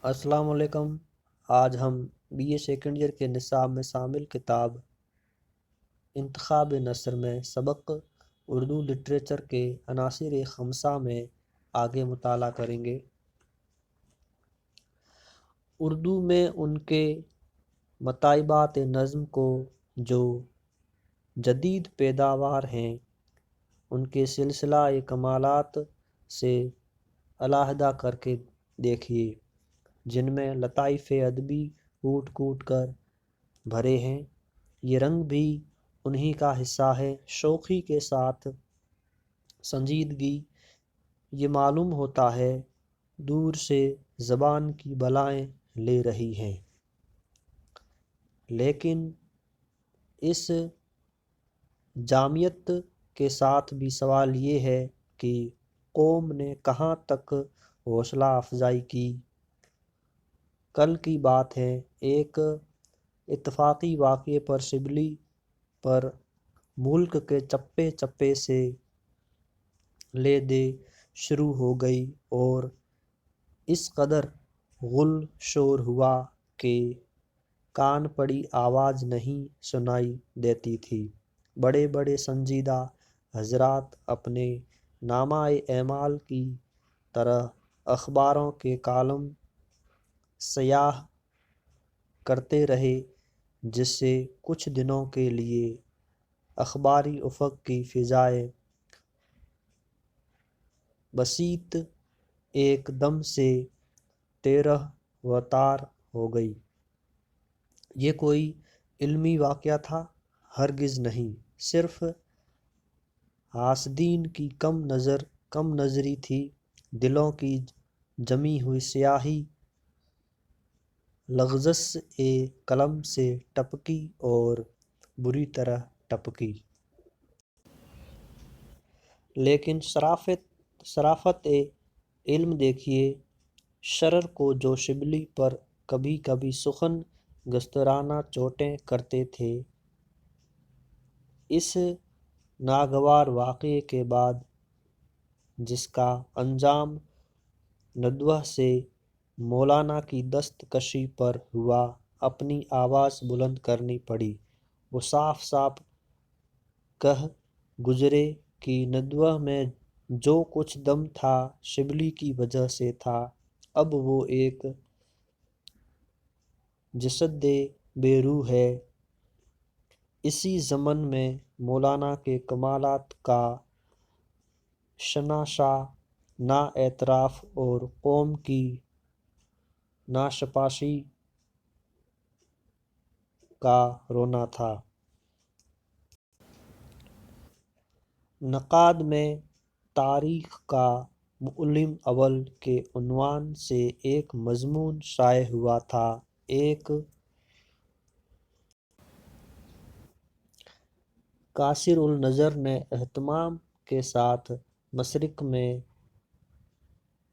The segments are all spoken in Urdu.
السلام علیکم۔ آج ہم بی اے سیکنڈ ایئر کے نصاب میں شامل کتاب انتخاب نثر میں سبق اردو لٹریچر کے عناصر خمسہ میں آگے مطالعہ کریں گے۔ اردو میں ان کے مطالبات نظم کو جو جدید پیداوار ہیں ان کے سلسلہ کمالات سے علیحدہ کر کے دیکھیے، جن میں لطائف ادبی کوٹ کوٹ کر بھرے ہیں۔ یہ رنگ بھی انہی کا حصہ ہے۔ شوخی کے ساتھ سنجیدگی، یہ معلوم ہوتا ہے دور سے زبان کی بلائیں لے رہی ہیں، لیکن اس جامعیت کے ساتھ بھی سوال یہ ہے کہ قوم نے کہاں تک حوصلہ افزائی کی۔ کل کی بات ہے، ایک اتفاقی واقعے پر شبلی پر ملک کے چپے چپے سے لے دے شروع ہو گئی اور اس قدر غل شور ہوا کہ کان پڑی آواز نہیں سنائی دیتی تھی۔ بڑے بڑے سنجیدہ حضرات اپنے نامہ اعمال کی طرح اخباروں کے کالم سیاہ کرتے رہے، جس سے کچھ دنوں کے لیے اخباری افق کی فضائے بسیط ایک دم سے تیرہ و تار ہو گئی۔ یہ کوئی علمی واقعہ تھا؟ ہرگز نہیں، صرف حاسدین کی کم نظری تھی۔ دلوں کی جمی ہوئی سیاہی لغزش قلم سے ٹپکی اور بری طرح ٹپکی۔ لیکن شرافت علم دیکھیے، شرر کو جو شبلی پر کبھی کبھی سخن گسترانہ چوٹیں کرتے تھے، اس ناگوار واقعے کے بعد جس کا انجام ندوہ سے مولانا کی دستکشی پر ہوا، اپنی آواز بلند کرنی پڑی۔ وہ صاف صاف کہہ گزرے کہ ندوہ میں جو کچھ دم تھا شبلی کی وجہ سے تھا۔ اب وہ ایک جسد بے روح ہے۔ اسی ضمن میں مولانا کے کمالات کا شناشا نا اعتراف اور قوم کی ناشناسی کا رونا تھا۔ نقاد میں تاریخ کا معلم اول کے عنوان سے ایک مضمون شائع ہوا تھا۔ ایک قاصر النظر نے اہتمام کے ساتھ مشرق میں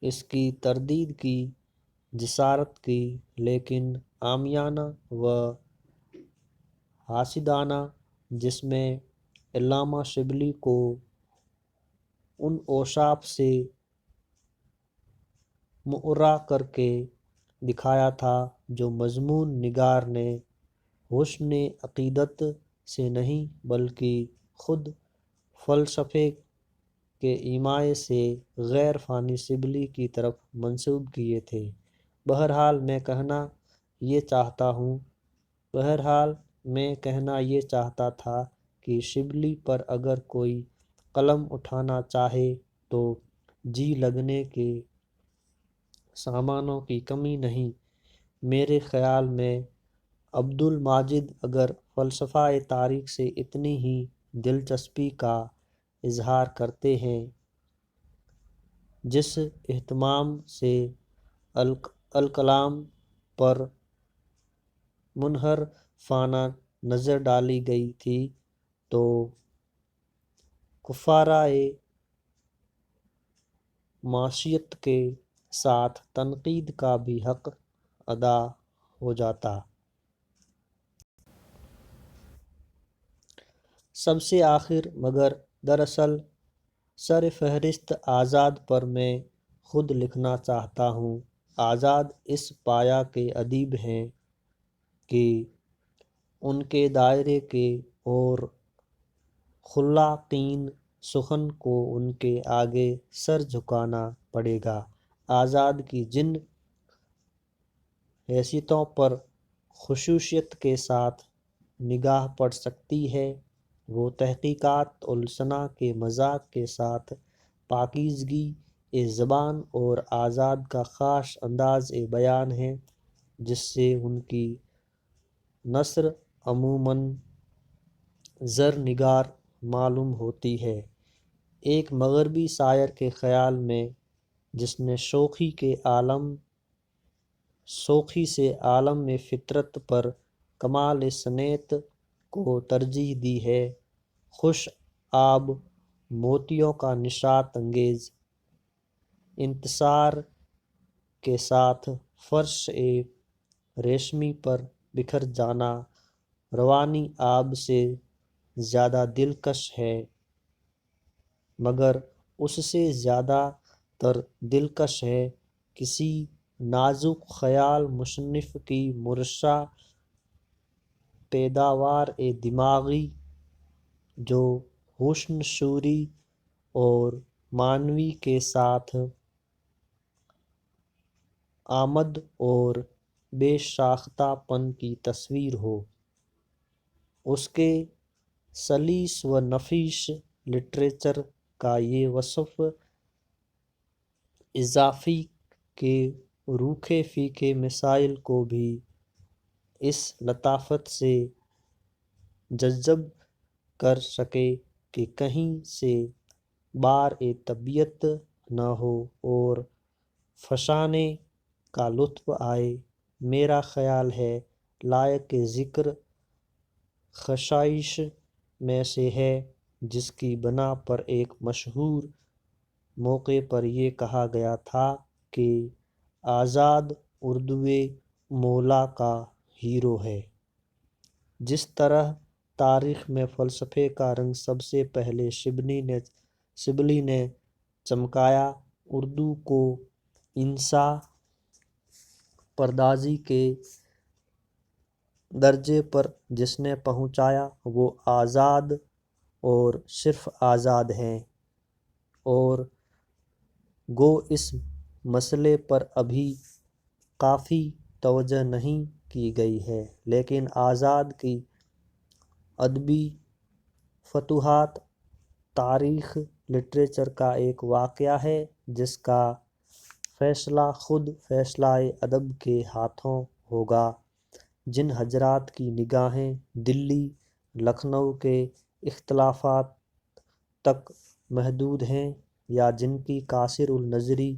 اس کی تردید کی جسارت کی، لیکن عامیانہ و حاسدانہ، جس میں علامہ شبلی کو ان اوصاف سے معرّہ کر کے دکھایا تھا جو مضمون نگار نے حسن عقیدت سے نہیں بلکہ خود فلسفے کے ایمائے سے غیر فانی شبلی کی طرف منسوب کیے تھے۔ بہرحال میں کہنا یہ چاہتا تھا کہ شبلی پر اگر کوئی قلم اٹھانا چاہے تو جی لگنے کے سامانوں کی کمی نہیں۔ میرے خیال میں عبدالماجد اگر فلسفہ تاریخ سے اتنی ہی دلچسپی کا اظہار کرتے ہیں جس اہتمام سے الکلام پر منحرفانہ نظر ڈالی گئی تھی، تو کفارۂ معصیت کے ساتھ تنقید کا بھی حق ادا ہو جاتا۔ سب سے آخر مگر دراصل سر فہرست آزاد پر میں خود لکھنا چاہتا ہوں۔ آزاد اس پایا کے ادیب ہیں کہ ان کے دائرے کے اور خلاقین سخن کو ان کے آگے سر جھکانا پڑے گا۔ آزاد کی جن حیثیتوں پر خصوصیت کے ساتھ نگاہ پڑ سکتی ہے وہ تحقیقات السنہ کے مذاق کے ساتھ پاکیزگی زبان اور آزاد کا خاص انداز بیان ہے جس سے ان کی نثر عموماً زرنگار معلوم ہوتی ہے۔ ایک مغربی شاعر کے خیال میں جس نے شوخی سے عالم میں فطرت پر کمال صنعت کو ترجیح دی ہے، خوش آب موتیوں کا نشاط انگیز انتشار کے ساتھ فرش ریشمی پر بکھر جانا روانی آب سے زیادہ دلکش ہے، مگر اس سے زیادہ تر دلکش ہے کسی نازک خیال مصنف کی مرصع پیداوار دماغی جو حسن شعوری اور معنوی کے ساتھ آمد اور بے ساختہ پن کی تصویر ہو۔ اس کے سلیس و نفیس لٹریچر کا یہ وصف اضافی کہ روکھے پھیکے مسائل کو بھی اس لطافت سے جذب کر سکے کہ کہیں سے بار طبیعت نہ ہو اور فسانے کا لطف آئے۔ میرا خیال ہے لائق ذکر خصائص میں سے ہے جس کی بنا پر ایک مشہور موقع پر یہ کہا گیا تھا کہ آزاد اردوئے مولا کا ہیرو ہے۔ جس طرح تاریخ میں فلسفے کا رنگ سب سے پہلے شبلی نے چمکایا، اردو کو انسا پردازی کے درجے پر جس نے پہنچایا وہ آزاد اور صرف آزاد ہیں، اور گو اس مسئلے پر ابھی کافی توجہ نہیں کی گئی ہے، لیکن آزاد کی ادبی فتوحات تاریخ لٹریچر کا ایک واقعہ ہے جس کا فیصلہ خود فیصلہ ادب کے ہاتھوں ہوگا۔ جن حضرات کی نگاہیں دلی لکھنؤ کے اختلافات تک محدود ہیں یا جن کی قاصر النظری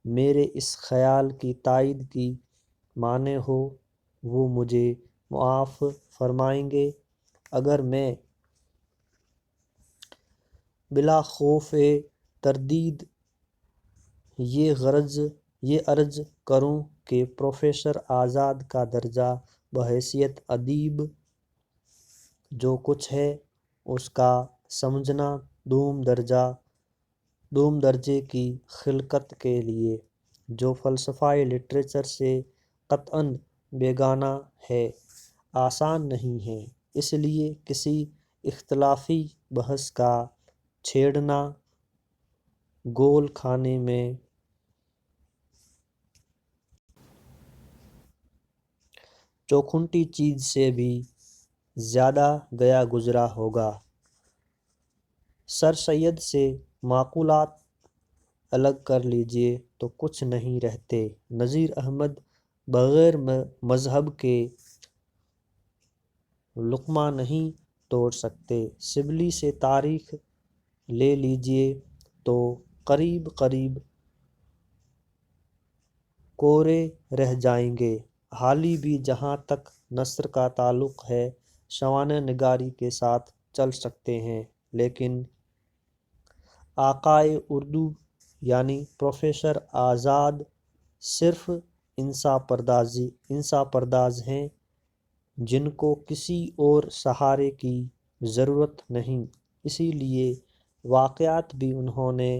میرے اس خیال کی تائید کی مانے ہو وہ مجھے معاف فرمائیں گے اگر میں بلا خوف تردید یہ عرض کروں کہ پروفیسر آزاد کا درجہ بحیثیت ادیب جو کچھ ہے اس کا سمجھنا دوم درجے کی خلقت کے لیے جو فلسفہ لٹریچر سے قطعاً بیگانہ ہے آسان نہیں ہے۔ اس لیے کسی اختلافی بحث کا چھیڑنا گول خانے میں چوکھٹی چیز سے بھی زیادہ گیا گزرا ہوگا۔ سر سید سے معقولات الگ کر لیجیے تو کچھ نہیں رہتے۔ نذیر احمد بغیر مذہب کے لقمہ نہیں توڑ سکتے۔ شبلی سے تاریخ لے لیجیے تو قریب قریب کورے رہ جائیں گے۔ حالی بھی جہاں تک نثر کا تعلق ہے سوانح نگاری کے ساتھ چل سکتے ہیں، لیکن آقائے اردو یعنی پروفیسر آزاد صرف انسا پرداز ہیں جن کو کسی اور سہارے کی ضرورت نہیں۔ اسی لیے واقعات بھی انہوں نے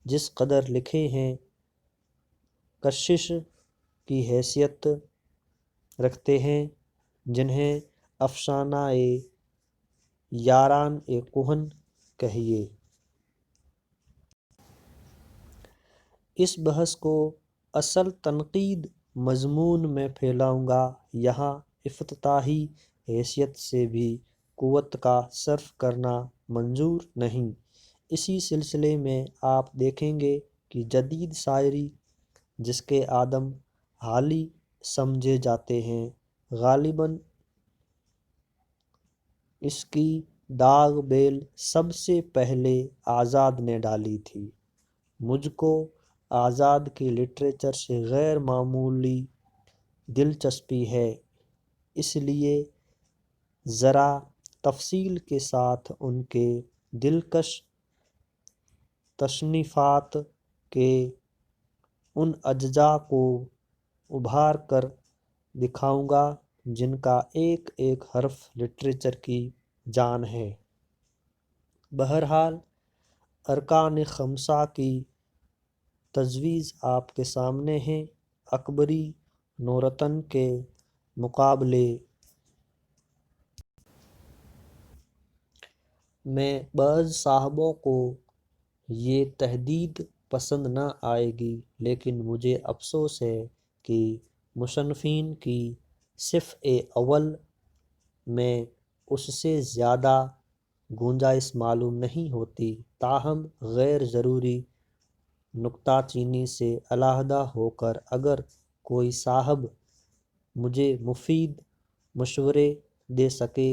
جس قدر لکھے ہیں کشش کی حیثیت رکھتے ہیں، جنہیں افسانہ یاران کہن کہیے۔ اس بحث کو اصل تنقید مضمون میں پھیلاؤں گا، یہاں افتتاحی حیثیت سے بھی قوت کا صرف کرنا منظور نہیں۔ اسی سلسلے میں آپ دیکھیں گے کہ جدید شاعری، جس کے آدم حالی سمجھے جاتے ہیں، غالباً اس کی داغ بیل سب سے پہلے آزاد نے ڈالی تھی۔ مجھ کو آزاد کے لٹریچر سے غیر معمولی دلچسپی ہے، اس لیے ذرا تفصیل کے ساتھ ان کے دلکش تصنیفات کے ان اجزاء کو ابھار کر دکھاؤں گا جن کا ایک ایک حرف لٹریچر کی جان ہے۔ بہرحال ارکان خمسہ کی تجویز آپ کے سامنے ہے۔ اکبری نورتن کے مقابلے میں بعض صاحبوں کو یہ تحدید پسند نہ آئے گی، لیکن مجھے افسوس ہے کہ مصنفین کی صف اول میں اس سے زیادہ گنجائش معلوم نہیں ہوتی۔ تاہم غیر ضروری نکتہ چینی سے علیحدہ ہو کر اگر کوئی صاحب مجھے مفید مشورے دے سکے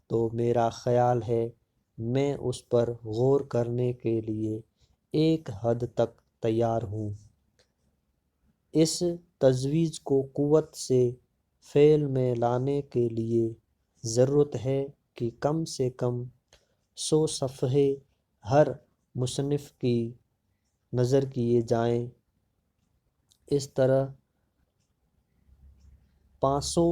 تو میرا خیال ہے میں اس پر غور کرنے کے لیے ایک حد تک تیار ہوں۔ اس تجویز کو قوت سے فعل میں لانے کے لیے ضرورت ہے کہ کم سے کم 100 صفحے ہر مصنف کی نظر کیے جائیں۔ اس طرح 500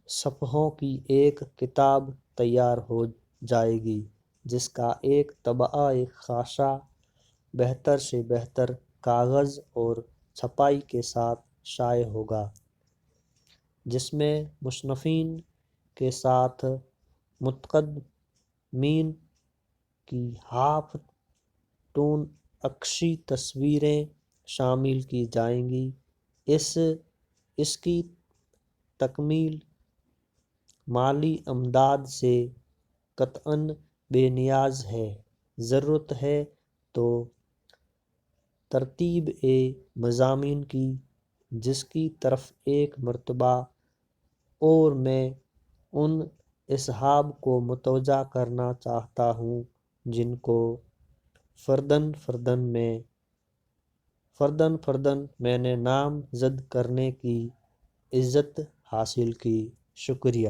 صفحوں کی ایک کتاب تیار ہو جائے گی، جس کا ایک طبعہ خاصا بہتر سے بہتر کاغذ اور چھپائی کے ساتھ شائع ہوگا، جس میں مصنفین کے ساتھ متقدمین کی ہاف ٹون عکاسی تصویریں شامل کی جائیں گی۔ اس کی تکمیل مالی امداد سے قطعاً بے نیاز ہے۔ ضرورت ہے تو ترتیب مضامین کی، جس کی طرف ایک مرتبہ اور میں ان اصحاب کو متوجہ کرنا چاہتا ہوں جن کو فرداً فرداً میں نے نام زد کرنے کی عزت حاصل کی۔ شکریہ۔